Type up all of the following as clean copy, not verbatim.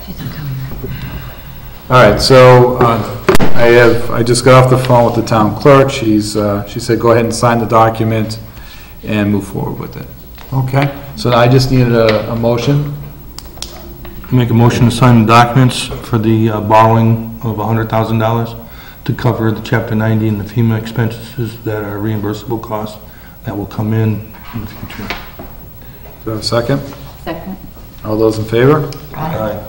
All right, so I just got off the phone with the town clerk. She said go ahead and sign the document and move forward with it. Okay, so I just needed a motion. Make a motion to sign the documents for the borrowing of $100,000 to cover the Chapter 90 and the FEMA expenses that are reimbursable costs that will come in the future. Do I have a second? Second. All those in favor? Aye.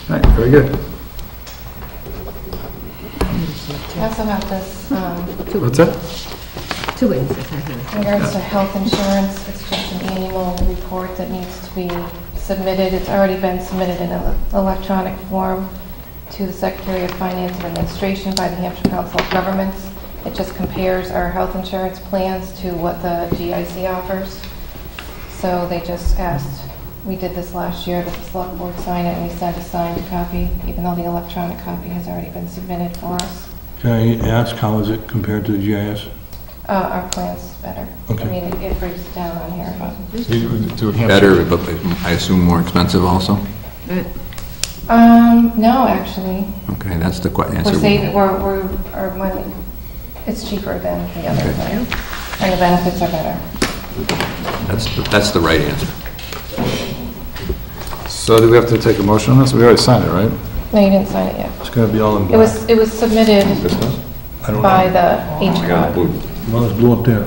All right, very good. I also have this, What's that? Two witnesses, I in hear. regards to health insurance, it's just an annual report that needs to be submitted. It's already been submitted in an electronic form to the Secretary of Finance and Administration by the Hampshire Council of Governments. It just compares our health insurance plans to what the GIC offers. So they just asked, we did this last year, that the select board sign it, and we sent a signed copy, even though the electronic copy has already been submitted for us. Can I ask, how is it compared to the GIS? Our plan's better. Okay. I mean, it breaks it down on here, but. Better, but I assume more expensive also? No, actually. Okay, that's the answer. We're saving, our money, it's cheaper than the other Okay. plan. And the benefits are better. That's the right answer. So do we have to take a motion on this? We already signed it, right? No, you didn't sign it yet. It's going to be all in It black. was submitted I don't by know. the HCOG. Well, it's blue up there.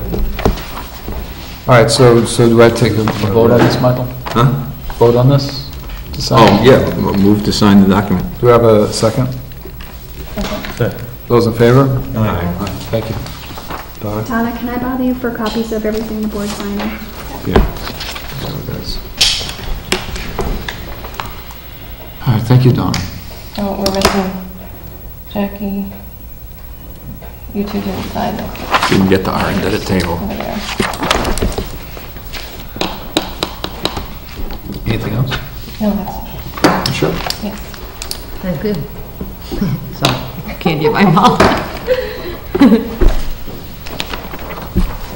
All right, so do I take a vote on this, Michael? Huh? Vote on this? To sign? Oh, yeah, move to sign the document. Do we have a second? Second. Those in favor? Aye. Thank you. Donna, can I bother you for copies of everything the board signed? Yeah. All right, thank you, Don. Oh, we're missing Jackie. You two didn't sign this. Didn't get to our end of the table. Over there. Anything else? No, that's, Sure. yes. That's good. So, candy in my mouth.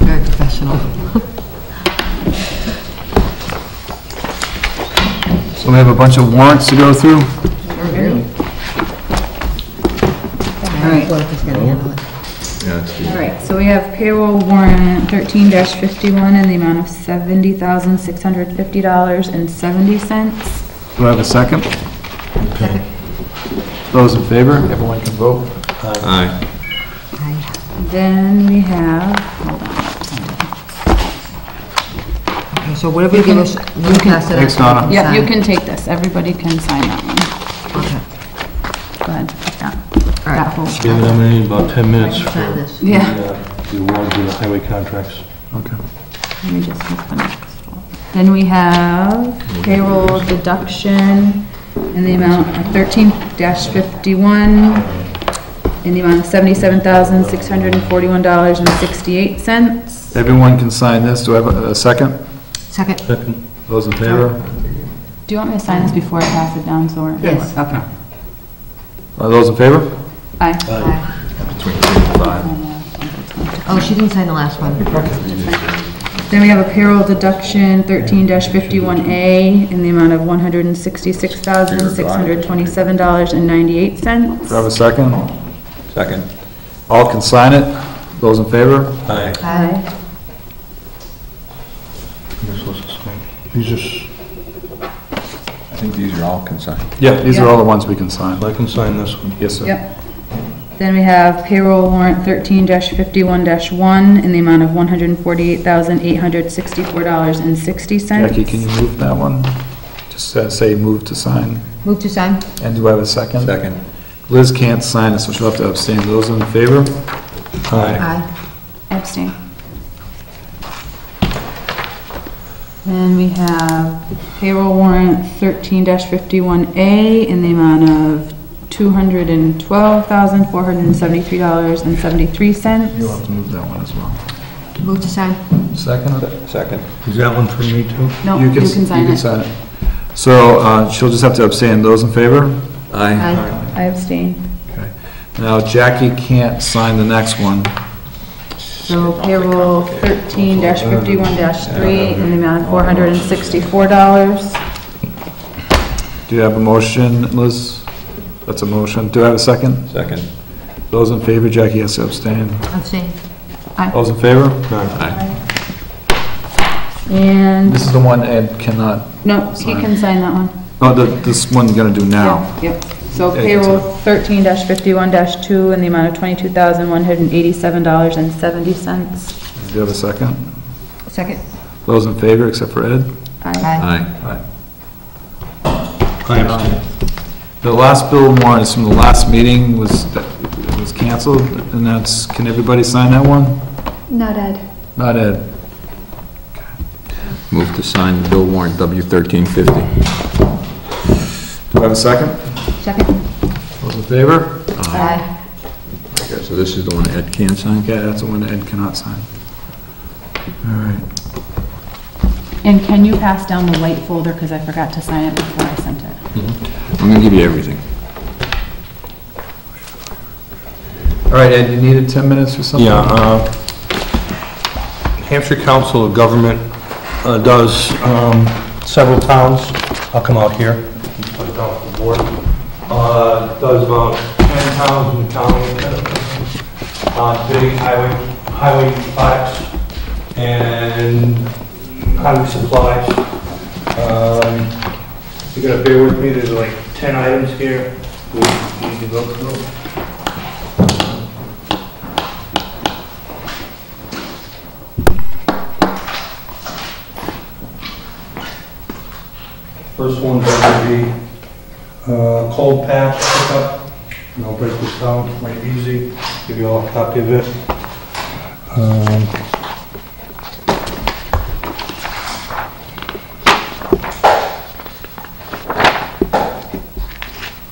Very professional. So we have a bunch of warrants to go through. Really? All right. Clerk is gonna handle it. Yeah, it's All right, so we have payroll warrant 13-51 in the amount of $70,650.70. Do I have a second? Second. Those in favor? Everyone can vote. Aye. Then we have, hold on. Okay, so whatever you give us, you can pass it out. Thanks, Donna. Yeah, you can take this. Everybody can sign that one. Okay. Go ahead, take that. All right. That whole. Give it in about 10 minutes for Sign this. Yeah. the awards of the highway contracts. Okay. Let me just move the next one. Then we have payroll deduction in the amount of 13-51 in the amount of $77,641.68. Everyone can sign this. Do I have a second? Second. Second. Those in favor? Do you want me to sign this before I pass it down, so we're? Yes. Okay. Those in favor? Aye. Aye. Between 3 and 5. Oh, she didn't sign the last one. Then we have a payroll deduction 13-51A in the amount of $166,627.98. Do I have a second? Second. All can sign it. Those in favor? Aye. Aye. These are, I think these are all consigned. Yeah, these are all the ones we can sign. I can sign this one. Yes, sir. Yep. Then we have payroll warrant 13-51-1 in the amount of $148,864.60. Jackie, can you move that one? Just say move to sign. Move to sign. And do I have a second? Second. Liz can't sign it, so she'll have to abstain. Those in favor? Aye. Aye. Abstain. Then we have payroll warrant 13-51A in the amount of $212,473.73. You'll have to move that one as well. Move to sign. Second? Second. Is that one for me too? No, you can sign it. it. So, she'll just have to abstain. Those in favor? Aye. I abstain. Okay. Now, Jackie can't sign the next one. So payroll 13-51-3 in the amount of $464. Do you have a motion, Liz? That's a motion. Do I have a second? Second. Those in favor, Jackie has to abstain. Abstain. Those in favor? Aye. And, This is the one Ed cannot, no, he can sign that one. oh, this one you're gonna do now. Yep. So Yeah, payroll 13-51-2 in the amount of $22,187.70. Do you have a second? Second. Those in favor, except for Ed? Aye. Aye. The last bill warrant is from the last meeting, was canceled, and that's, can everybody sign that one? Not Ed. Not Ed. Move to sign the bill warrant W-1350. Do I have a second? Second. Those in favor? Aye. Okay, so this is the one Ed can sign? Okay, that's the one Ed cannot sign. All right. And can you pass down the white folder, because I forgot to sign it before I sent it? I'm gonna give you everything. All right, Ed, you needed 10 minutes or something? Yeah, Hampshire Council of Government does several towns. I'll come out here. Put it down on the board. Does about 10 towns in the county. Big highway products and highway supplies. You gotta bear with me, there's like 10 items here we need to go through. First one's going to be cold patch pickup. And I'll break this down, quite easy, give you all a copy of it.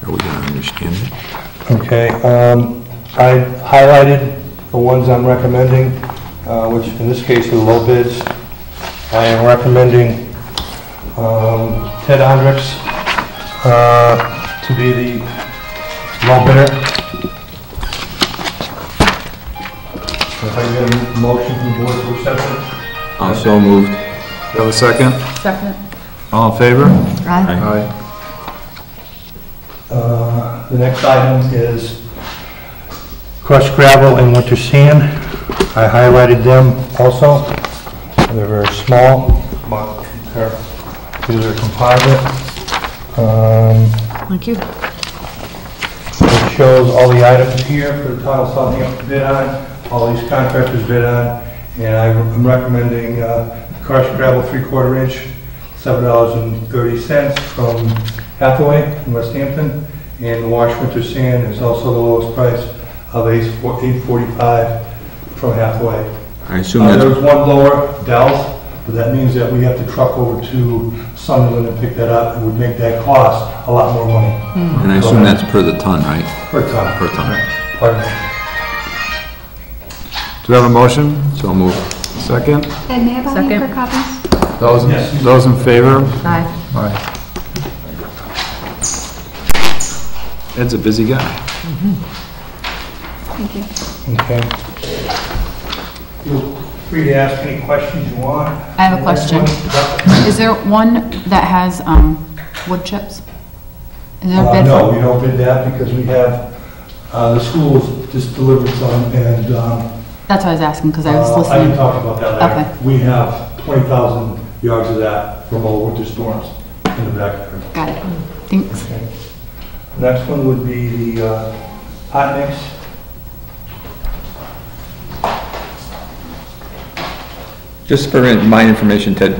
Are we gonna understand it? Okay, I highlighted the ones I'm recommending, which in this case are low bids. I am recommending Ted Hendricks to be the low bidder. If I get a motion from the board to accept it. Also moved. Do you have a second? Second. All in favor? Aye. Aye. The next item is crushed gravel and winter sand. I highlighted them also. They're very small, but these are composite. Thank you. It shows all the items here for the town of Southampton to bid on, all these contractors bid on, and I'm recommending crushed gravel 3/4 inch, $7.30 from Hathaway in Westhampton, and the wash winter sand is also the lowest price of $8.45 from Hathaway. I assume There's that's, one lower, Dell's, but that means that we have to truck over to Sunderland and pick that up. It would make that cost a lot more money. and I assume that's per the ton, right? Per ton. Per ton. Pardon me. Do we have a motion? So moved. Second? Ed, may I bother you Second. for copies? Yes. Those in favor? Aye. Aye. Ed's a busy guy. Thank you. Okay. Feel free to ask any questions you want. I have a question. Is there one that has wood chips? Is there a bid No, for? we don't bid that because we have, the schools just delivered some and, That's what I was asking, because I was I can listening. talk about that later. Okay. We have 20,000 yards of that from all winter storms in the backyard. Got it. Thanks. Okay. Next one would be the hot mix. Just for my information, Ted,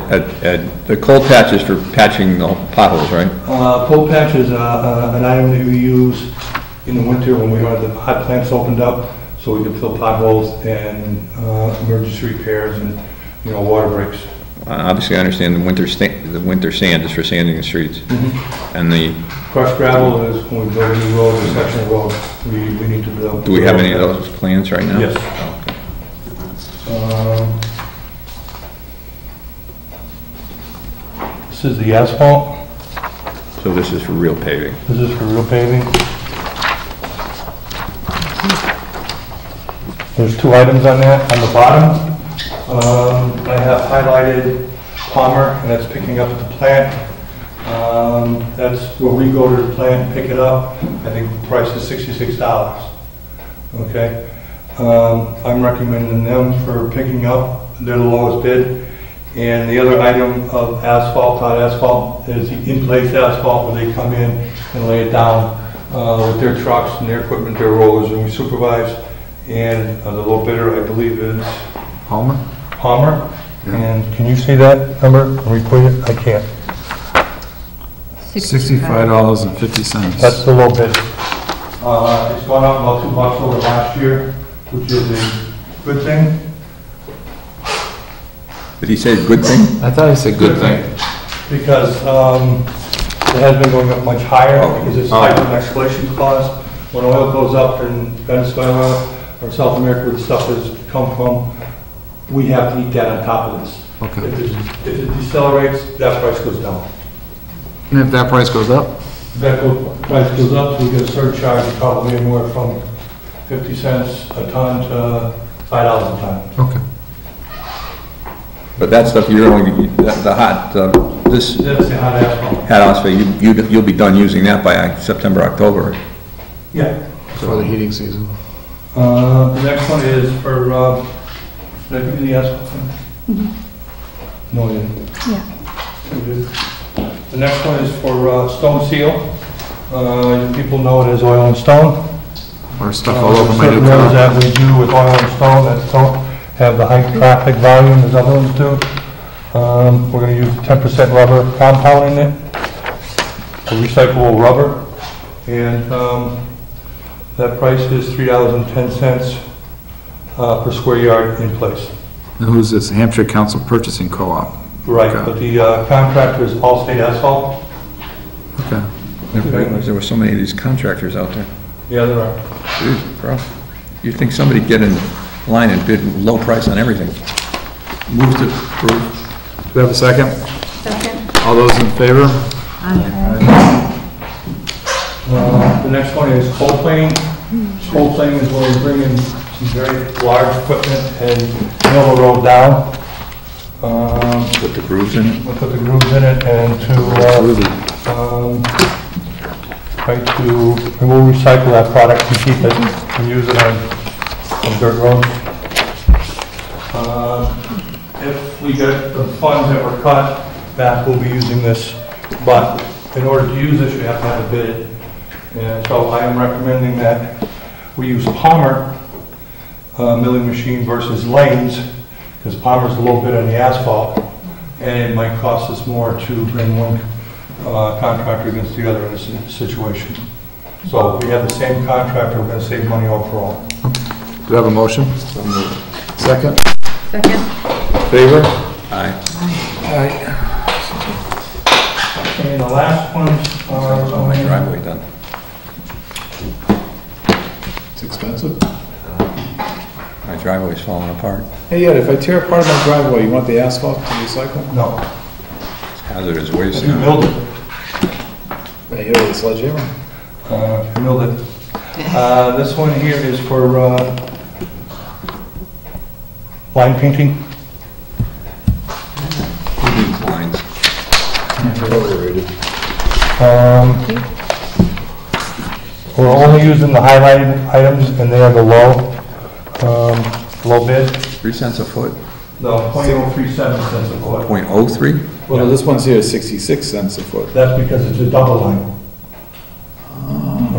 the cold patch is for patching the potholes, right? Cold patch is an item that we use in the winter when we don't have the hot plants opened up, so we can fill potholes and emergency repairs and, water breaks. Obviously, I understand the winter sand is for sanding the streets. And the, Crushed gravel is when we build a new road, a section of road, we need to build. do we have any of those plans right now? Yes. This is the asphalt. So this is for real paving. This is for real paving. There's two items on that. On the bottom, I have highlighted Palmer, and that's picking up at the plant. That's where we go to the plant and pick it up. I think the price is $66. Okay? I'm recommending them for picking up. They're the lowest bid. And the other item of asphalt, hot asphalt, is the in-place asphalt where they come in and lay it down with their trucks and their equipment, their rollers, and we supervise. And the low bidder, I believe, is Palmer? Palmer. And can you see that number? Can we put it? I can't. $65.50. That's the low bid. It's gone up about $2 over last year, which is a good thing. Did he say good thing? I thought he said good thing. Because it has been going up much higher because it's tied to an escalation clause. When oil goes up in Venezuela or South America where the stuff has come from, we have to eat that on top of this. Okay. If it decelerates, that price goes down. And if that price goes up? If that price goes up, we get a surcharge of probably anywhere from 50 cents a ton to $5 a ton. Okay. But that stuff, you're only, the hot, this That's the hot asphalt. hot asphalt, you'll be done using that by September, October. Yeah. For the heating season. The next one is for, did I give you the asphalt one? No, you didn't. Yeah. You did. The next one is for stone seal. People know it as oil and stone. Or stuff all over my new Certain roads car. that we do with oil and stone that don't have the high traffic volume as other ones do. We're going to use 10% rubber compound in it, a recyclable rubber, and that price is $3.10 per square yard in place. Now, who's this? Hampshire Council Purchasing Co-op. Right, Okay. but the contractor is Allstate Asphalt. Okay. There were so many of these contractors out there. Yeah, there are. Jeez, bro. You'd think somebody'd get in line and bid low price on everything. Move to approve. Do we have a second? Second. All those in favor? The next one is cold planing. Cold planing is where we bring in some very large equipment and mill the road down. Put the grooves in it. We'll put the grooves in it and we'll recycle that product and keep it and use it on dirt roads. If we get the funds that were cut back, we'll be using this, but in order to use this, you have to have a bid. And so I am recommending that we use Palmer milling machine versus Lanes, because Palmer's a little bit on the asphalt, and it might cost us more to bring one contractor against the other in this situation. So if we have the same contractor, we're going to save money overall. Do we have a motion? Second? Second. Favor? Aye. Aye. And the last ones are... My driveway done. It's expensive. My driveway's falling apart. Hey, Ed, if I tear apart my driveway, you want the asphalt to recycle? No, It's hazardous waste. if you milled it, I hit it with a sledgehammer. if you milled it. This one here is for line painting. Who needs lines? Overrated. We're only using the highlighted items, and they are the low bid. 3 cents a foot? No, 0.037 cents a foot. 0.03? Well, this one's here is 66 cents a foot. That's because it's a double line.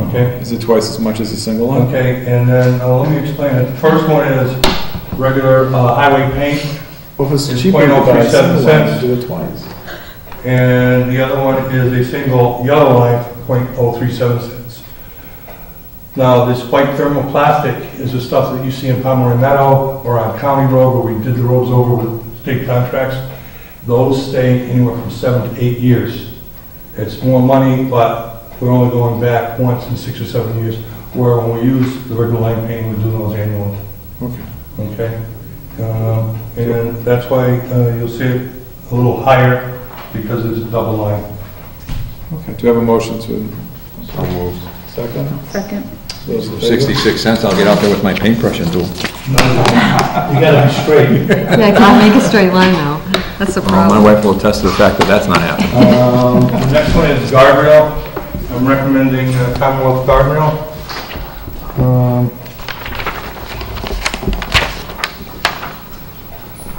Okay? Is it twice as much as a single one? Okay, and then, let me explain it. First one is regular highway paint, Well, if it's It's cheaper to buy a 0.037 single line, cents. do it twice. and the other one is a single yellow line for 0.037 cents. Now, this white thermoplastic is the stuff that you see in Pomeroy Meadow or on County Road where we did the roads over with state contracts. Those stay anywhere from 7 to 8 years. It's more money, but we're only going back once in 6 or 7 years, where when we use the regular line paint, we do those annually. Okay. Okay? And that's why you'll see it a little higher, because it's a double line. Okay, do you have a motion to? So moved. Second? Second. Those in favor? 66 cents, I'll get out there with my paintbrush and do. You gotta be straight. Yeah, can't make a straight line now. That's a My problem. wife will attest to the fact that that's not happening. The next one is guardrail. I'm recommending Commonwealth guardrail.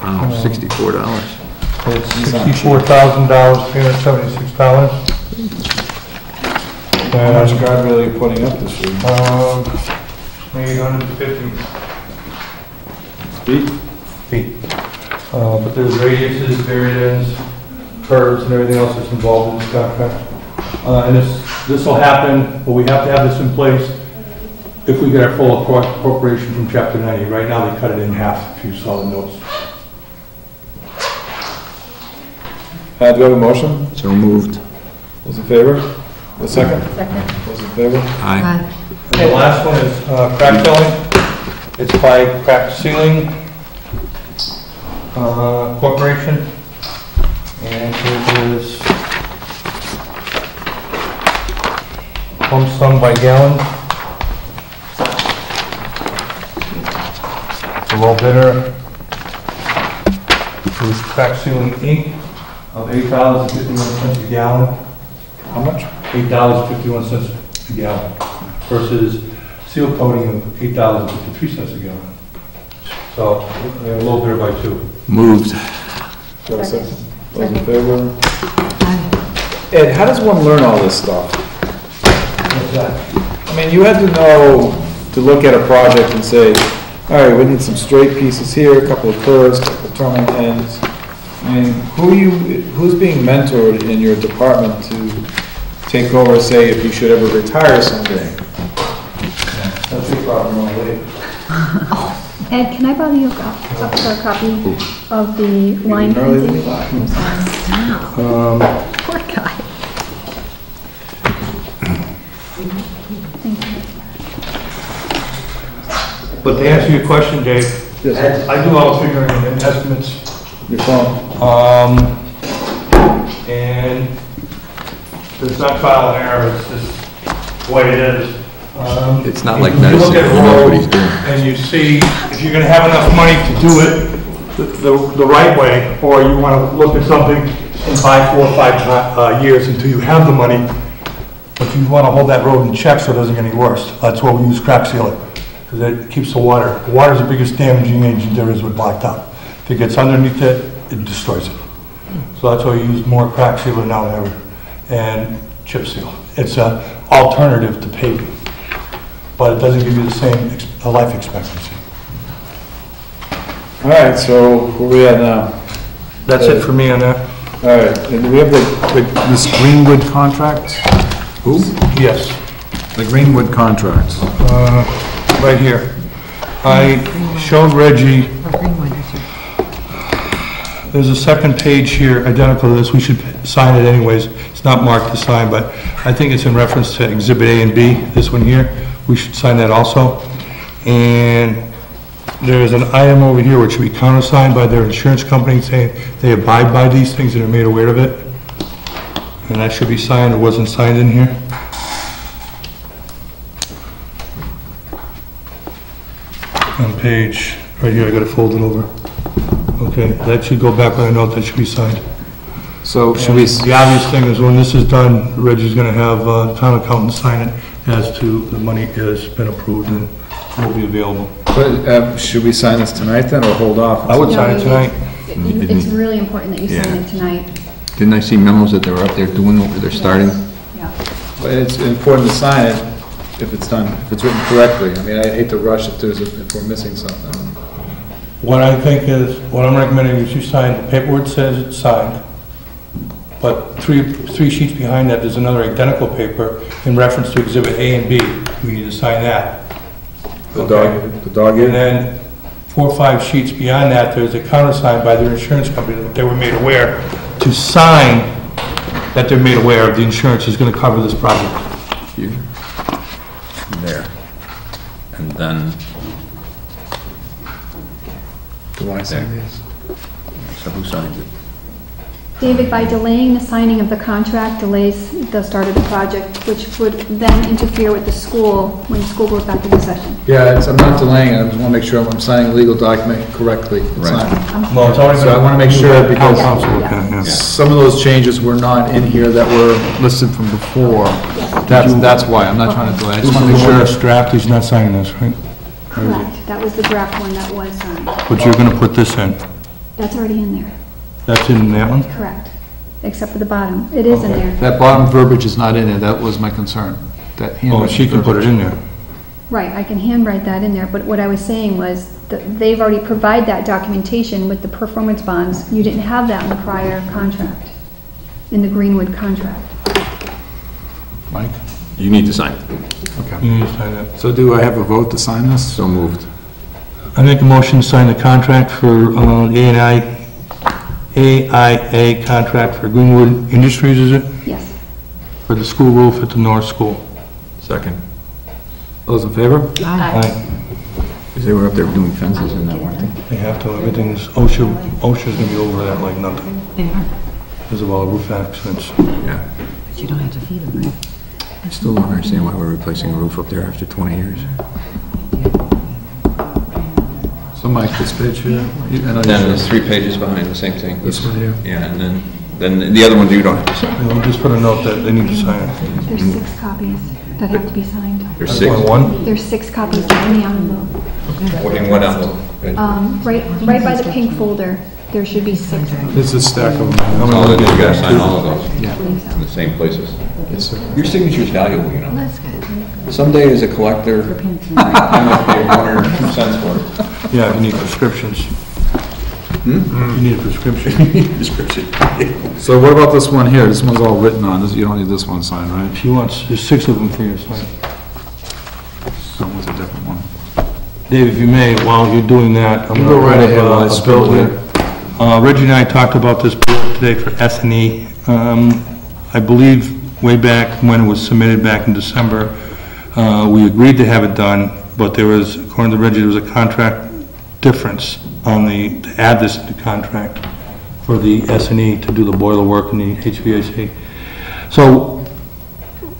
$64. It's $64,000, $376. How much guardrail are you putting up this year? 850 Feet? feet. But there's radiuses, variance, curves, and everything else that's involved in this contract. And this will happen, but we have to have this in place if we get our full appropriation from Chapter 90. Right now, they cut it in half, if you saw the notes. Do we have a motion? So moved. Those in favor? A second? Second. Those in favor? Aye. Aye. The last one is crack filling. It's by Crack Ceiling Corporation. And it is lump sum by gallon. The low bidder is Crack Ceiling Inc. of $8.51 a gallon. How much? $8.51 a gallon versus seal coating of $8.53 a gallon. So they're a little bit by two. Moved. Do I have a second? Those in favor? Aye. Ed, how does one learn all this stuff? What's that? I mean, you had to know to look at a project and say, all right, we need some straight pieces here, a couple of curves, a couple of terminal ends. I mean, who's being mentored in your department to take over, say, if you should ever retire someday? That's your problem, my lady. Ed, can I bother you a copy of the line Earlier than you fencing? thought. Poor guy. Thank you. But to answer your question, Dave, Yes, I do all the figuring and estimates. your phone. And it's not trial and error, it's just the way it is. It's not like if you look medicine, at he knows what roads he's doing. And you see, if you're gonna have enough money to do it the right way, or you wanna look at something and buy 4 or 5 years until you have the money, but you wanna hold that road in check so it doesn't get any worse. That's why we use crack sealer, because it keeps the water. The water's the biggest damaging agent there is with blacktop. If it gets underneath it, it destroys it. So that's why we use more crack sealer now than ever, and chip seal. It's an alternative to paving, but it doesn't give you the same life expectancy. All right, so where we at now? That's it for me on that. All right, and do we have this Greenwood contract? Who? Yes, The Greenwood contract. right here. I showed Reggie, Or Greenwood, is it? there's a second page here identical to this. We should sign it anyways. It's not marked to sign, but I think it's in reference to Exhibit A and B, this one here. We should sign that also. And there's an item over here which should be countersigned by their insurance company saying they abide by these things and are made aware of it. And that should be signed. It wasn't signed in here. On page, right here, I got it folded over. Okay, that should go back on a note, that should be signed. So should And we, the obvious thing is when this is done, Reggie's gonna have town accountant sign it as to the money has been approved and will be available. should we sign this tonight then, or hold off? I would sign it No, tonight. It's really important that you sign Yeah. it tonight. Didn't I see memos that they were up there doing what they're starting? Yeah. But it's important to sign it if it's done, if it's written correctly. I mean, I'd hate to rush if we're missing something. What I think is, what I'm recommending is you sign, the paperwork says it's signed, but three sheets behind that, there's another identical paper in reference to Exhibit A and B. We need to sign that. The Okay. dog And ear? then 4 or 5 sheets beyond that, there's a countersign by their insurance company that they were made aware to sign that they're made aware of the insurance is gonna cover this project. Here. There. And then, Do I sign these? so who signs it? David, by delaying the signing of the contract, delays the start of the project, which would then interfere with the school when school goes back into session. Yeah, I'm not delaying it, I just want to make sure I'm signing a legal document correctly. It's Right. not- Well, it's already So I want to make sure because Council, okay, yeah. some of those changes were not in here that were listed from before. That's why, I'm not trying to delay, I just This want to is make the one sure. that's draft, he's not signing this, right? Correct, that was the draft one that was signed. But you're gonna put this in. That's already in there, That's in that one? correct, except for the bottom. It is in there. That bottom verbiage is not in there, that was my concern. That Oh, handwritten she can put it verbiage. in there. Right, I can handwrite that in there, but what I was saying was that they've already provided that documentation with the performance bonds. You didn't have that in the prior contract, in the Greenwood contract. Mike? You need to sign it. Okay. You need to sign that. So do I have a vote to sign this? So moved. I make a motion to sign the contract for AIA contract for Greenwood Industries, is it? Yes. For the school roof at the North School. Second. Those in favor? Aye. Because they were up there doing fences and that, weren't they? They have to, everything's, OSHA's gonna be over that like nothing, They are, because of all the roof accidents. Yeah. but you don't have to feed them, right? I still don't understand why we're replacing a roof up there after 20 years. So Mike, this page here? I know Then you there's should- 3 pages behind the same thing. This one here? Yeah, and then the other ones you don't have to sign. We'll just put a note that they need to sign it. There's 6 copies that have to be signed. There's 6. Only one? There's 6 copies in the envelope. What in what envelope? Right by the pink folder, there should be 6. There's a stack of them. Oh, then you gotta sign all of those Yeah. in the same places. Yes, sir. Your signature's valuable, you know. That's good. Someday as a collector, I might pay 1 or 2 cents for it. Yeah, if you need prescriptions. You need a prescription. Description. So what about this one here? This one's all written on, you don't need this one signed, right? She wants, there's 6 of them for you to sign. That one's a different one. Dave, if you may, while you're doing that, I'm You gonna go right have ahead while I a spill bill here. here. Reggie and I talked about this bill today for S&E. I believe way back when it was submitted back in December, we agreed to have it done, but there was, according to Reggie, there was a contract difference on to add this to the contract for the S&E to do the boiler work and the HVAC. So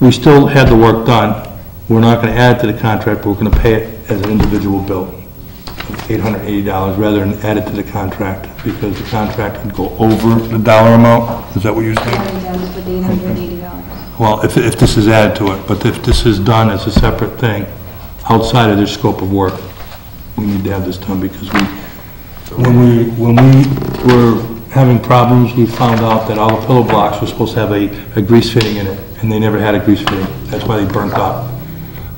we still had the work done. We're not gonna add it to the contract, but we're gonna pay it as an individual bill of $880 rather than add it to the contract, because the contract would go over the dollar amount. Is that what you're saying? With $880. Well, if this is added to it, but if this is done as a separate thing, outside of their scope of work, we need to have this done, because when we were having problems, we found out that all the pillow blocks were supposed to have a grease fitting in it, and they never had a grease fitting. That's why they burnt up.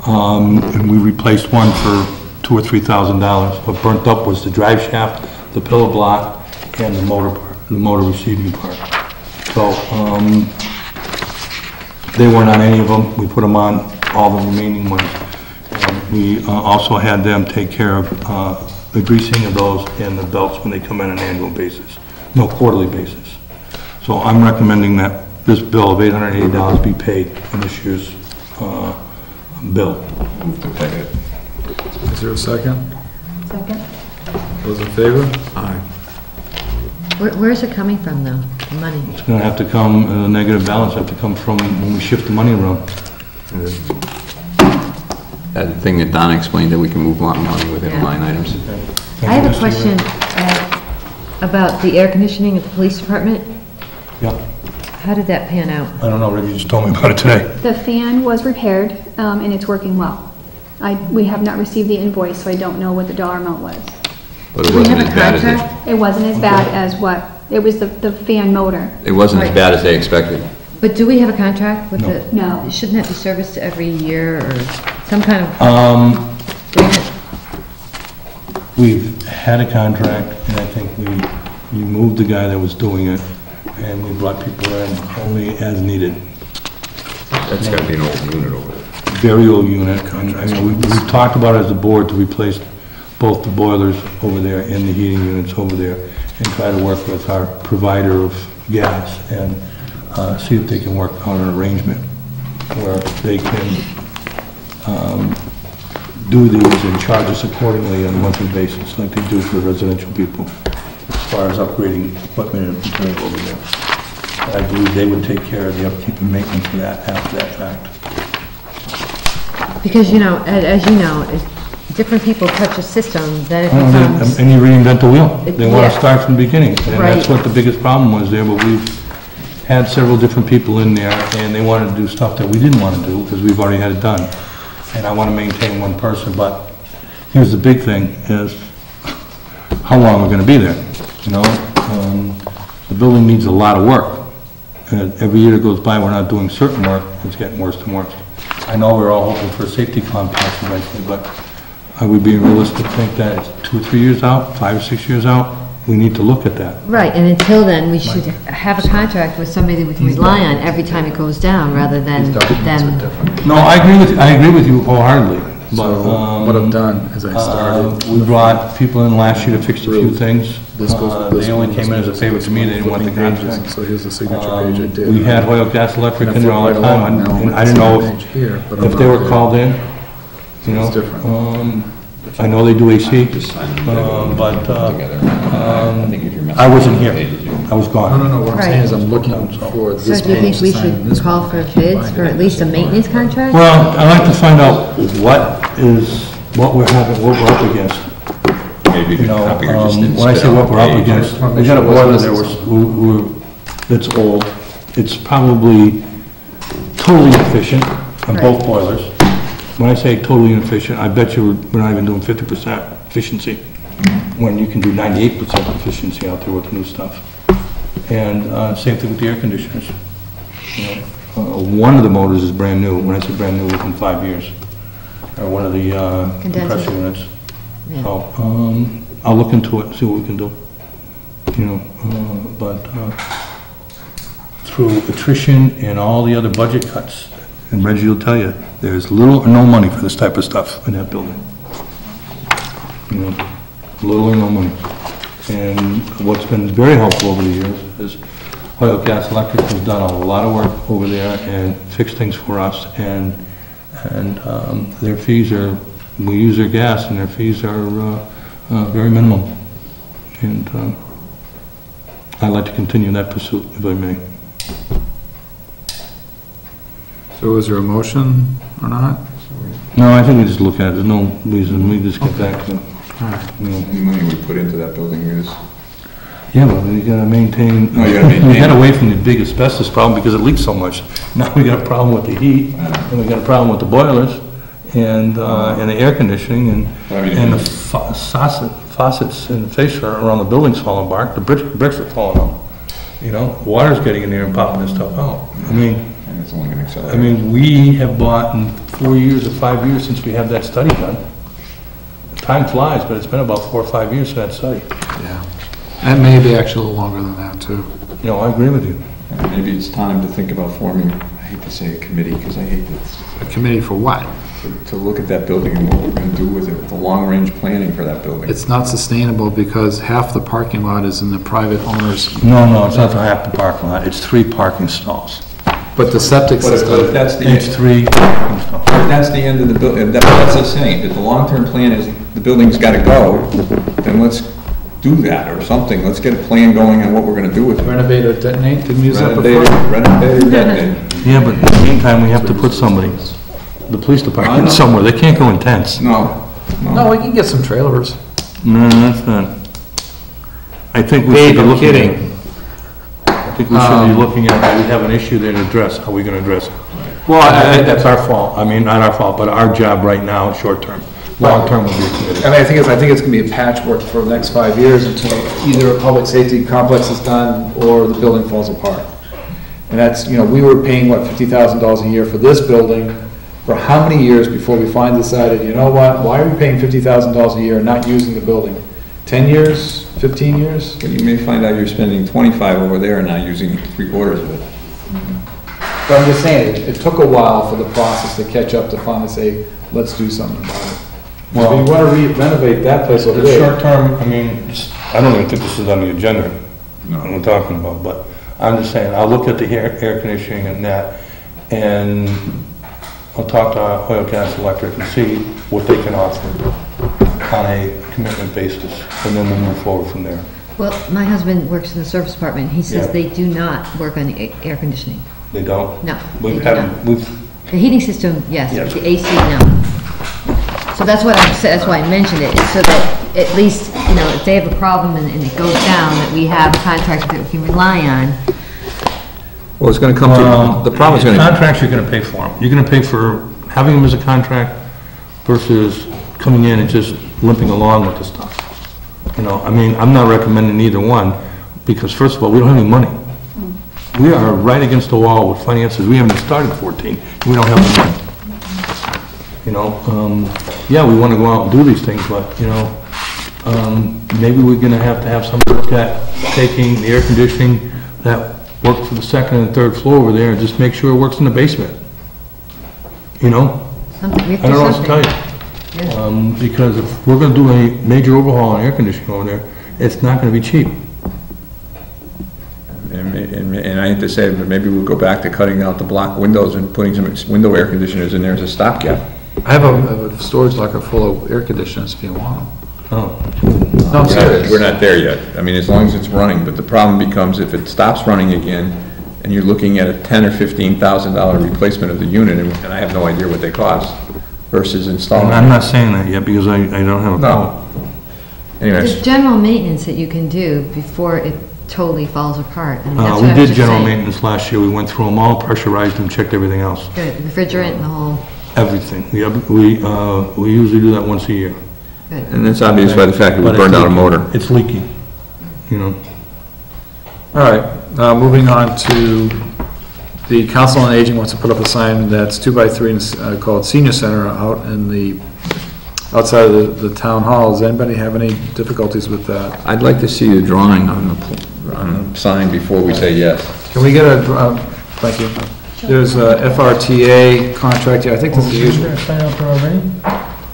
And we replaced one for $2,000 or $3,000. What burnt up was the drive shaft, the pillow block, and the motor part, the motor receiving part. So, they weren't on any of them. We put them on all the remaining ones. And we also had them take care of the greasing of those and the belts when they come in on an annual basis, no, quarterly basis. So I'm recommending that this bill of $880 be paid in this year's bill. Move to pay it. Is there a second? Second? Those in favor? Aye. Where's it coming from, though, the money? It's gonna have to come, a negative balance have to come from when we shift the money around. That thing that Don explained, that we can move a lot of money within Yeah. line items. I have a question about the air conditioning at the police department. Yeah, How did that pan out? I don't know, Reggie just told me about it today. The fan was repaired, and it's working well. We have not received the invoice, so I don't know what the dollar amount was. But it Do we wasn't have as a bad as contract? It wasn't as bad as what, it was the fan motor. it wasn't as Right. bad as they expected. But do we have a contract with the? No. Shouldn't that be serviced every year or some kind of agreement? We've had a contract, and I think we moved the guy that was doing it, and we brought people in only as needed. That's gotta be an old unit over there. Very old unit. And, I mean, we talked about it as a board to replace both the boilers over there and the heating units over there, and try to work with our provider of gas and see if they can work out an arrangement where they can do these and charge us accordingly on a monthly basis, like they do for residential people, as far as upgrading equipment and material over there. I believe they would take care of the upkeep and maintenance of that after that fact. Because, you know, as you know, if different people touch a system, then it Well, becomes, and you reinvent the wheel. They want Yeah. to start from the beginning, and that's Right. what the biggest problem was there, but we've had several different people in there, and they wanted to do stuff that we didn't want to do, because we've already had it done. And I want to maintain one person, but here's the big thing, is how long we're going to be there, you know? The building needs a lot of work, and every year that goes by, we're not doing certain work, it's getting worse and worse. I know we're all hoping for a safety complex eventually, but are we being realistic to think that it's 2 or 3 years out, 5 or 6 years out? We need to look at that. right, and until then, we should have a contract with somebody that we can rely on every time it goes down, rather than them. No, I agree with you wholeheartedly, but, So what I've done is I started. we brought people in last year to fix a few things. This goes with this They only one, came in as a favor to me, they didn't want the flipping pages, contract. So here's the signature page I did. We had Hoyle Gas Electric And I in there all the flip right along time, now, and I it's didn't know the page here, but I'm if they not were there. called in, you know. It's different. I know they do AC, but, I wasn't here, I was No, gone. no, no, what I'm Right. saying is I'm looking for So this do you think page we to sign and this should call one. for bids for at least a maintenance contract? Well, I'd like to find out what we're up against. Maybe You the know, copier just didn't when I spit say out what the we're up page. against, wanna we make got a sure it wasn't boiler there missing that's old. It's probably totally inefficient on both Right. boilers. When I say totally inefficient, I bet you we're not even doing 50% efficiency, when you can do 98% efficiency out there with the new stuff. And same thing with the air conditioners. You know, one of the motors is brand new. When I say brand new, within 5 years. Or one of the Condensers. compressor units. Yeah. So, I'll look into it, see what we can do. You know, but through attrition and all the other budget cuts, and Reggie will tell you, there's little or no money for this type of stuff in that building. You know, little or no money. And what's been very helpful over the years is Hoyle Gas Electric has done a lot of work over there and fixed things for us, and their fees are, we use their gas, and their fees are very minimum. And I'd like to continue that pursuit, if I may. So is there a motion or not? No, I think we just look at it, there's no reason, we just get back to, you know. Any money we put into that building is, Yeah, but you gotta maintain, Oh, you gotta maintain. we got away from the big asbestos problem because it leaks so much. Now we got a problem with the heat, and we got a problem with the boilers, and the air conditioning, I mean, and the faucets and fascia around the building's falling apart, the bricks are falling out. You know, water's getting in there and popping this stuff out. and it's only gonna accelerate. We have bought in 4 years or 5 years since we had that study done. Time flies, but it's been about 4 or 5 years for that study. Yeah. And maybe actually a little longer than that, too. You know, I agree with you. And maybe it's time to think about forming, I hate to say a committee, because I hate this, A committee for what? to look at that building and what we're gonna do with it, the long-range planning for that building. It's not sustainable because half the parking lot is in the private owners, No, it's not half the parking lot, it's 3 parking stalls. but the septic But if system, that's the, It's 3 parking stalls. if that's the end of the building, that's the saying, if the long-term plan is the building's gotta go, then let's do that or something, let's get a plan going on what we're gonna do with it. renovate or detonate, didn't use that Renovate, before? renovate, or detonate. Yeah, but in the meantime, we have to put somebody, the police department somewhere, they can't go in tents. No, No, we can get some trailers. No, that's not. I think we should Dave, be I'm looking at. kidding. I think we should be looking at, that we have an issue there to address, how are we gonna address it? Well, I think that's our fault, I mean, not our fault, but our job right now, short term. Long term will be a committee. I mean, I think it's gonna be a patchwork for the next 5 years until either a public safety complex is done or the building falls apart. And that's, you know, we were paying, what, $50,000 a year for this building for how many years before we finally decided, you know what, why are we paying $50,000 a year and not using the building? 10 years, 15 years? but you may find out you're spending 25 over there and not using 3/4 of it. But I'm just saying, it took a while for the process to catch up to finally say, let's do something about it. Well, if you wanna renovate that place over The there. short term, I mean, I don't even think this is on the agenda, what we're talking about, but I'm just saying, I'll look at the air conditioning and that, and I'll talk to Hoyle Gas Electric and see what they can offer on a commitment basis, and then we'll move forward from there. Well, my husband works in the service department. He says Yeah. they do not work on air conditioning. They don't? No, they We've do not. had, we've, The heating system, yes, Yes. but the AC, no. So that's what that's why I mentioned it, so that at least, you know, if they have a problem and it goes down, that we have a contractor that we can rely on. Well, it's gonna come to, the problem is gonna, contracts, you're gonna pay for them. You're gonna pay for having them as a contract versus coming in and just limping along with the stuff. You know, I mean, I'm not recommending either one, because first of all, we don't have any money. We are right against the wall with finances. We haven't started 14, and we don't have the money. You know, yeah, we wanna go out and do these things, but, you know, maybe we're gonna have to have somebody look at taking the air conditioning that works for the second and third floor over there and just make sure it works in the basement. You know? Something, we have I to don't know do what to tell something. you. Because if we're gonna do a major overhaul on air conditioning over there, it's not gonna be cheap. and I hate to say it, but maybe we'll go back to cutting out the block windows and putting some window air conditioners in there as a stopgap. I have a storage locker full of air conditioners if you want them. Oh, No, I'm serious. We're not there yet. I mean, as long as it's running, but the problem becomes if it stops running again, and you're looking at a $10,000 or $15,000 replacement of the unit, and I have no idea what they cost, versus installing. I'm not saying that yet because I don't have a problem. No. Anyways, There's general maintenance that you can do before it totally falls apart. I mean, that's what We I was did just general saying. maintenance last year. We went through them all, pressurized them, checked everything else. Good, refrigerant and the whole, Everything. We usually do that once a year. good. and that's obvious by the fact that we But it's burned out a leaking. motor. It's leaking, you know. All right, moving on to the Council on Aging wants to put up a sign that's 2x3 called Senior Center out in the, outside of the town hall. Does anybody have any difficulties with that? I'd like to see a drawing on the sign before we say yes. Can we get a, thank you. There's a FRTA contract here, I think this is usual. Sign out there already?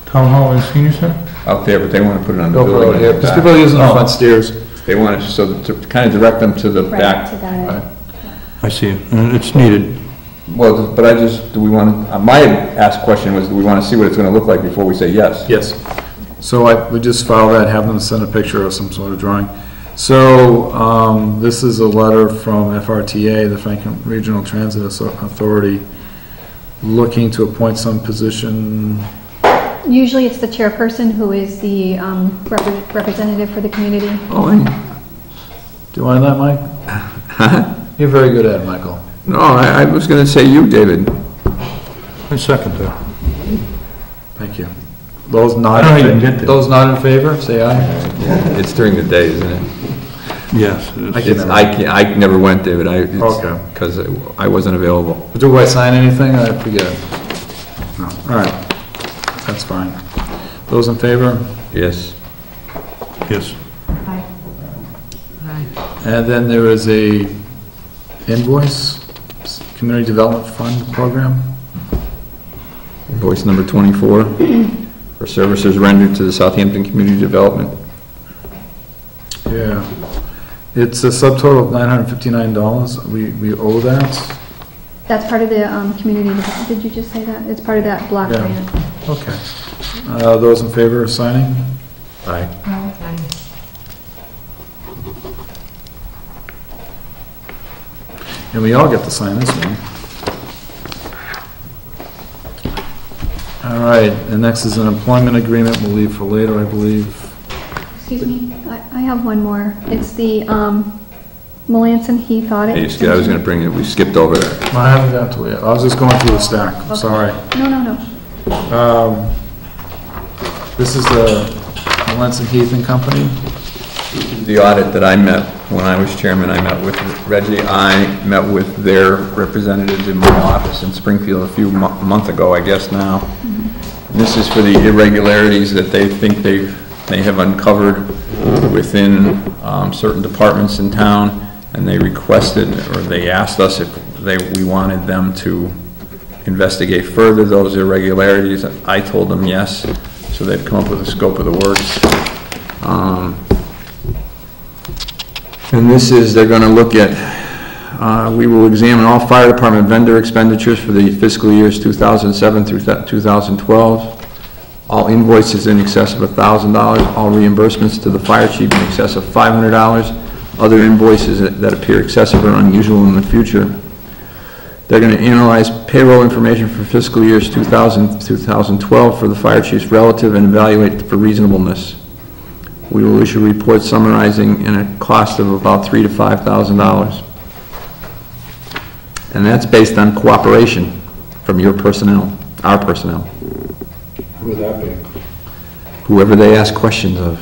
Town hall and senior center? Out there, but they want to put it on the Go for building. it, yeah, because people are using the front stairs. They want it, so to kind of direct them to the Right, back. to that. Right. I see it, and it's needed. Well, but I just, do we want, my asked question was, do we want to see what it's going to look like before we say yes? Yes. So I would just file that, have them send a picture of some sort of drawing. So, this is a letter from FRTA, the Franklin Regional Transit Authority, looking to appoint some position. Usually it's the chairperson who is the representative for the community. Oh, and, Do you want that, Mike? You're very good at it, Michael. no, I was going to say you, David. I second that. Thank you. Those not, I don't even get there. those not in favor, say aye. It's during the day, isn't it? Yes, it I is. can- I never went, David. Okay. Because I wasn't available. Do I sign anything? I forget. No, all right. That's fine. Those in favor? Yes. Yes. And then there is a invoice, Community Development Fund Program. Invoice number 24 for services rendered to the Southampton Community Development. Yeah. It's a subtotal of $959. We owe that. That's part of the community, did you just say that? It's part of that block Yeah. grant. Okay. Those in favor of signing? Aye. And we all get to sign this one. All right, and next is an employment agreement. We'll leave for later, I believe. Excuse me, I have one more. It's the Melanson Heath audit. I was going to bring it, we skipped over that. I haven't got to it yet. I was just going through the stack. I'm sorry. No. This is the Melanson Heath and Company. The audit that I met, when I was chairman, I met with Reggie, I met with their representatives in my office in Springfield a few months ago, I guess now. And this is for the irregularities that they think they have uncovered within certain departments in town, and they requested, or they asked us if we wanted them to investigate further those irregularities. I told them yes, so they've come up with a scope of the works. And this is, they're going to look at, we will examine all fire department vendor expenditures for the fiscal years 2007 through 2012. all invoices in excess of $1,000, all reimbursements to the fire chief in excess of $500, other invoices that appear excessive or unusual in the future. They're going to analyze payroll information for fiscal years 2000 2012 for the fire chief's relative and evaluate for reasonableness. We will issue reports summarizing in a cost of about $3,000 to $5,000. And that's based on cooperation from your personnel, our personnel, Who would that be? whoever they ask questions of.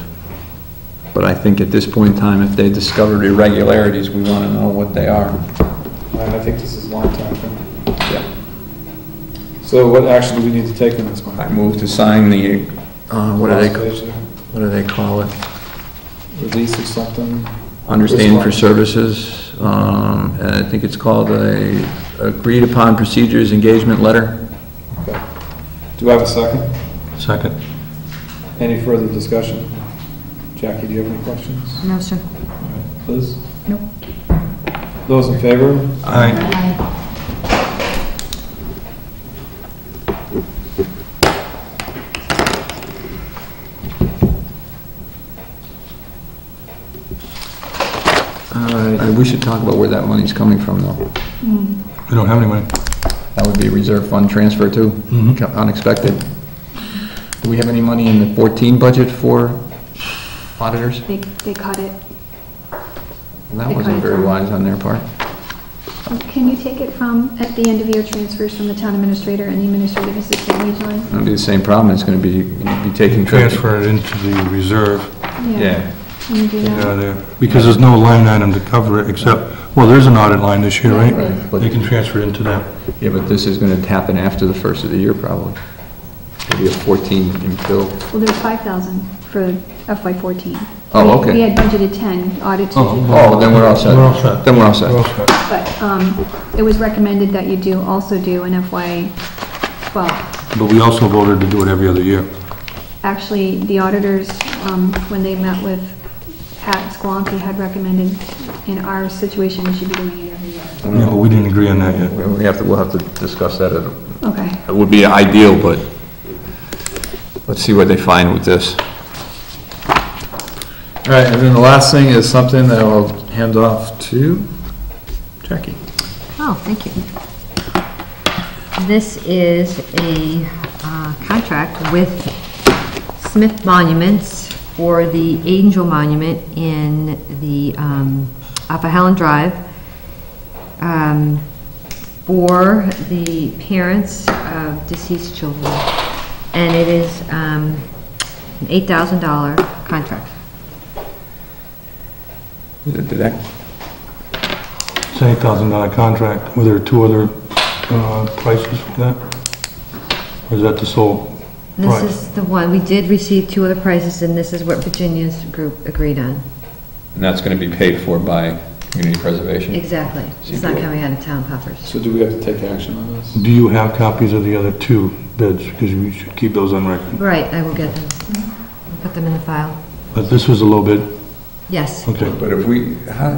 But I think at this point in time, if they discovered irregularities, we want to know what they are. I think this is a long time coming. Yeah. So what action do we need to take on this one? I move to sign the, what do they call it? Release or something? Understanding for services, and I think it's called a agreed upon procedures engagement letter. Okay. Do I have a second? Second. Any further discussion? Jackie, do you have any questions? No, sir. Liz? Nope. Those in favor? Aye. We should talk about where that money's coming from, though. We don't have any money. That would be a reserve fund transfer, too, unexpected. Do we have any money in the 14 budget for auditors? They cut it. And that wasn't very wise on their part. Can you take it from, at the end of year transfers from the town administrator and the administrative assistant wage line? It'll be the same problem, it's gonna be, you'd be taking... Transfer it into the reserve. Yeah. Can you do that? There. Because there's no line item to cover it except, well, there's an audit line this year, right? Right, but- They can transfer it into that. Yeah, but this is gonna happen after the first of the year, probably. It'll be a 14 in bill. Well, there's 5,000 for FY14. Oh, okay. We had budgeted 10 audits. Oh, then we're all set. We're all set. Then we're all set. We're all set. But it was recommended that you also do an FY12. But we also voted to do it every other year. Actually, the auditors, when they met with Pat Squonky, had recommended in our situation, we should be doing it every year. Yeah, but we didn't agree on that yet. We'll have to discuss that. Okay. It would be ideal, but let's see what they find with this. All right, and then the last thing is something that I'll hand off to Jackie. Oh, thank you. This is a contract with Smith Monuments for the Angel Monument in the, off of Helen Drive, for the parents of deceased children. And it is an $8,000 contract. Did that? It's an $8,000 contract. Were there two other prices for that? Or is that the sole price? This is the one, we did receive two other prices, and this is what Virginia's group agreed on. And that's going to be paid for by community preservation? Exactly. It's not coming out of town coffers. So do we have to take action on this? Do you have copies of the other two bids? Because we should keep those on record. Right, I will get them. I'll put them in the file. But this was a low bid? Yes. Okay. But if we, how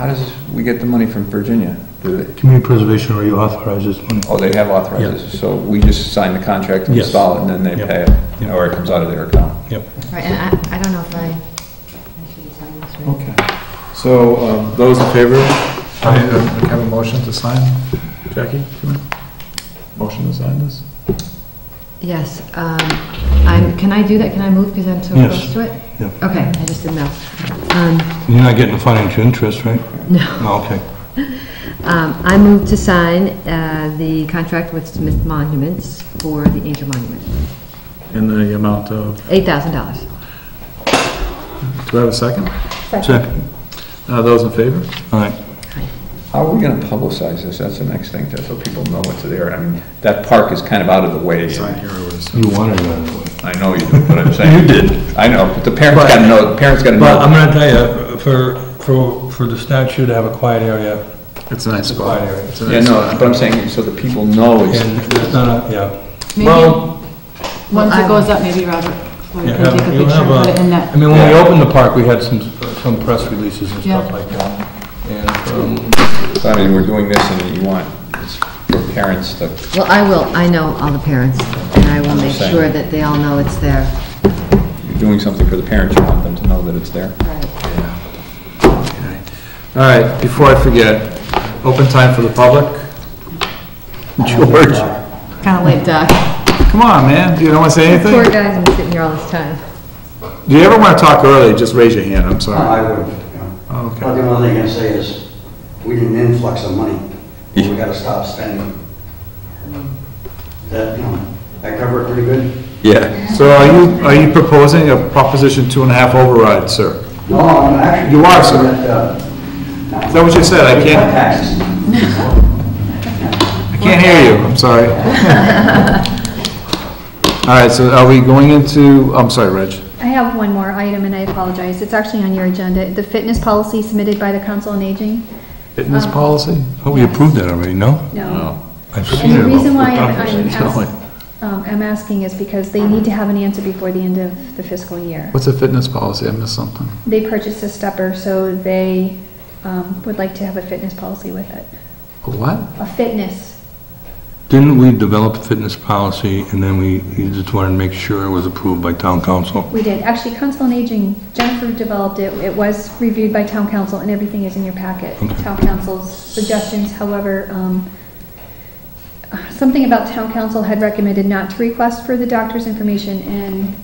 does we get the money from Virginia? Do they? Community preservation already authorized this money. Oh, they have authorized this, so we just sign the contract to Yes. install it, and then they Yep. pay it, Yep. or it comes out of their account. Yep. Right, and I don't know if I should sign this right. Okay. So, those in favor? I have a motion to sign. Jackie, motion to sign this? Yes, can I do that? Can I move because I'm so Yes. close to it? Yep. Okay, I just didn't know. You're not getting the financial interest, right? No. Oh, okay. I move to sign the contract with Smith Monuments for the Angel Monument. In the amount of, $8,000. do I have a second? Second. Those in favor? All right. How are we going to publicize this? That's the next thing, so people know what's there. I mean, that park is kind of out of the way. Sign here, I would assume. You wanted it out of the way. I know you do, but I'm saying. You did. I know, but the parents got to know, the parents got to But I'm know. gonna tell you, for the statue to have a quiet area, It's a nice it's a spot. quiet area. It's a Yeah, nice no, spot. but I'm saying, so the people know it's, And it's not a, yeah. Maybe- Well, Once it goes up, maybe Robert, we you can take a have, you picture have and put it in that. I mean, when we Yeah. opened the park, we had some press releases and stuff Yeah. like that. And, I mean, we're doing this and you want parents to, Well, I know all the parents, and I will make Same. sure that they all know it's there. you're doing something for the parents, you want them to know that it's there. Okay. All right, before I forget, open time for the public. George, Kind of late, Doc. come on, man, you don't want to say Poor anything? guy's been sitting here all this time. Do you ever want to talk early, just raise your hand, I'm sorry. I would, Oh, okay. But the only thing I can say is, we need an influx of money. We gotta stop spending. That, that cover it pretty good? Yeah. So are you proposing a Proposition 2.5 override, sir? No, I'm actually. You are, sir. That, Is that what you said? I cut can't, taxes. I can't hear you, I'm sorry. All right, so are we going into, I'm sorry, Reg. I have one more item, and I apologize. It's actually on your agenda. The fitness policy submitted by the Council on Aging. Fitness policy? Oh, we approved that already, no? No. I've seen And it. the reason why about- I'm asking is because they need to have an answer before the end of the fiscal year. What's a fitness policy? I missed something. They purchased a stepper, so they would like to have a fitness policy with it. A what? A fitness. Didn't we develop a fitness policy and then you just wanted to make sure it was approved by town council? We did. Actually, Council on Aging, Jennifer developed it. It was reviewed by town council, and everything is in your packet. Okay. Town council's suggestions, however, something about town council had recommended not to request for the doctor's information, and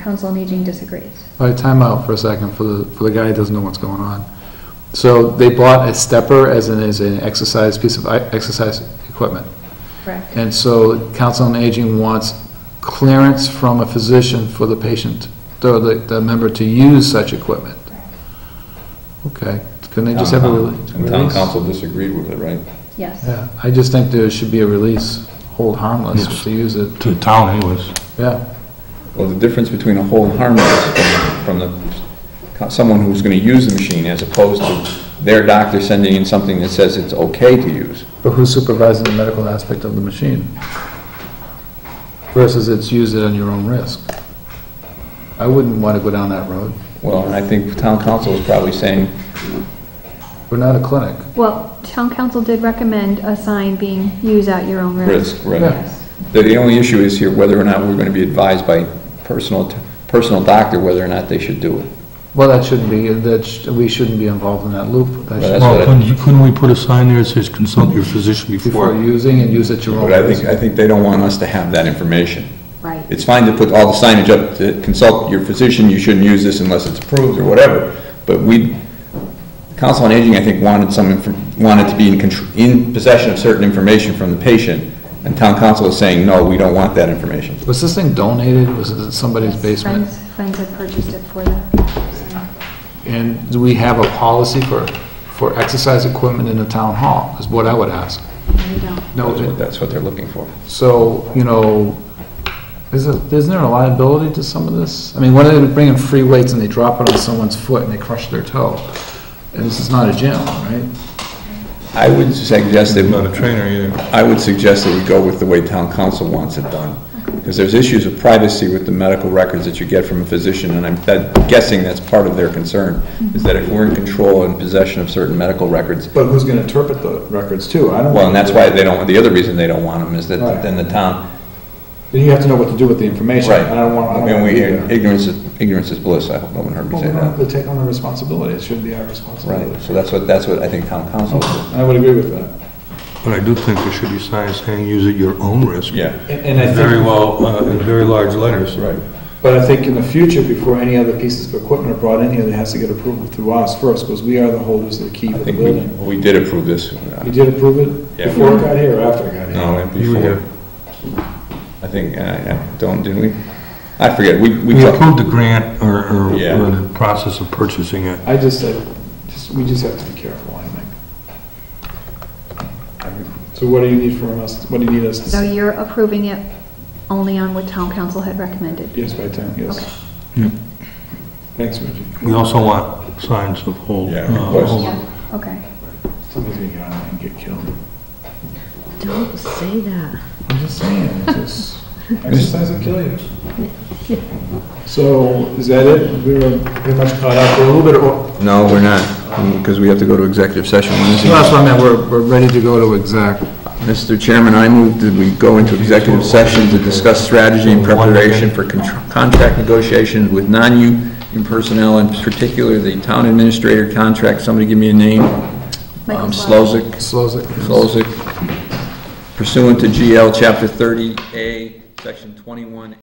Council on Aging disagrees. All right, time out for a second for the guy who doesn't know what's going on. So they bought a stepper as an exercise, piece of exercise equipment. Correct. And so Council on Aging wants clearance from a physician for the patient, the member to use such equipment. Okay, couldn't they just have a release? And town council disagreed with it, right? Yes. Yeah, I just think there should be a release, hold harmless Yes. to use it, To the town anyways. yeah. Well, the difference between a hold harmless from someone who's going to use the machine as opposed to their doctor sending in something that says it's okay to use. But who's supervising the medical aspect of the machine? Versus it's use it on your own risk. I wouldn't want to go down that road. Well, and I think town council is probably saying, We're not a clinic. Well, town council did recommend a sign being used at your own risk. risk, right? Yeah. The only issue is here whether or not we're going to be advised by personal doctor whether or not they should do it. Well, that shouldn't be, we shouldn't be involved in that loop. That should- That's what Well, couldn't we put a sign there that says consult your physician Before before? using and use at your own But risk. I think they don't want us to have that information. Right. It's fine to put all the signage up to consult your physician, you shouldn't use this unless it's approved or whatever, but Council on Aging, I think, wanted to be in possession of certain information from the patient, and town council is saying, no, we don't want that information. Was this thing donated? Was it in somebody's basement? Friends had purchased it for them. And do we have a policy for exercise equipment in the town hall, is what I would ask. We don't. No, That's what they're looking for. so, isn't there a liability to some of this? I mean, what if they bring in free weights and they drop it on someone's foot and they crush their toe? And this is not a gym, right? I would suggest I'm not that, a trainer either. I would suggest that we go with the way town council wants it done. Because there's issues of privacy with the medical records that you get from a physician, and I'm guessing that's part of their concern, is that if we're in control and possession of certain medical records, But who's gonna interpret the records too? I don't. well, and that's why they don't, the other reason they don't want them is that Right. then the town, Then you have to know what to do with the information. right. I don't want. I mean, we hear ignorance is bliss, I hope no one heard me Well, say we don't have that. to take on the responsibility, it shouldn't be our responsibility. Right, so that's what I think town council is. I would agree with that. But I do think there should be signs saying use at your own risk. Yeah. And I think. Very well, in very large letters. Right. But I think in the future, before any other pieces of equipment are brought in here, it has to get approval through us first, because we are the holders of the key I for the think building. we did approve this. You did approve it Yeah. before it got here or after it got here? No, You were before. here. I think, didn't we? I forget, we We approved the grant or Yeah. the process of purchasing it. I just said, we just have to be careful, I think. So what do you need from us, what do you need us to So say? you're approving it only on what town council had recommended? Yes, by 10, yes. Okay. Yep. Thanks, Reggie. We also want signs of hold. Yeah, of course. hold- Yeah, okay. Somebody's gonna get on there and get killed. Don't say that. I'm just saying, it's just, exercise will kill you. So, is that it? We're pretty much caught up, we're a little bit, No, we're not, because we have to go to executive session. When is it? that's what I meant, we're ready to go to exec. Mr. Chairman, I move that we go into executive session to discuss strategy and preparation for contract negotiations with non-union personnel, in particular the town administrator contract. Somebody give me a name. Michael Slozik. Slozik. Pursuant to GL Chapter 30A, Section 21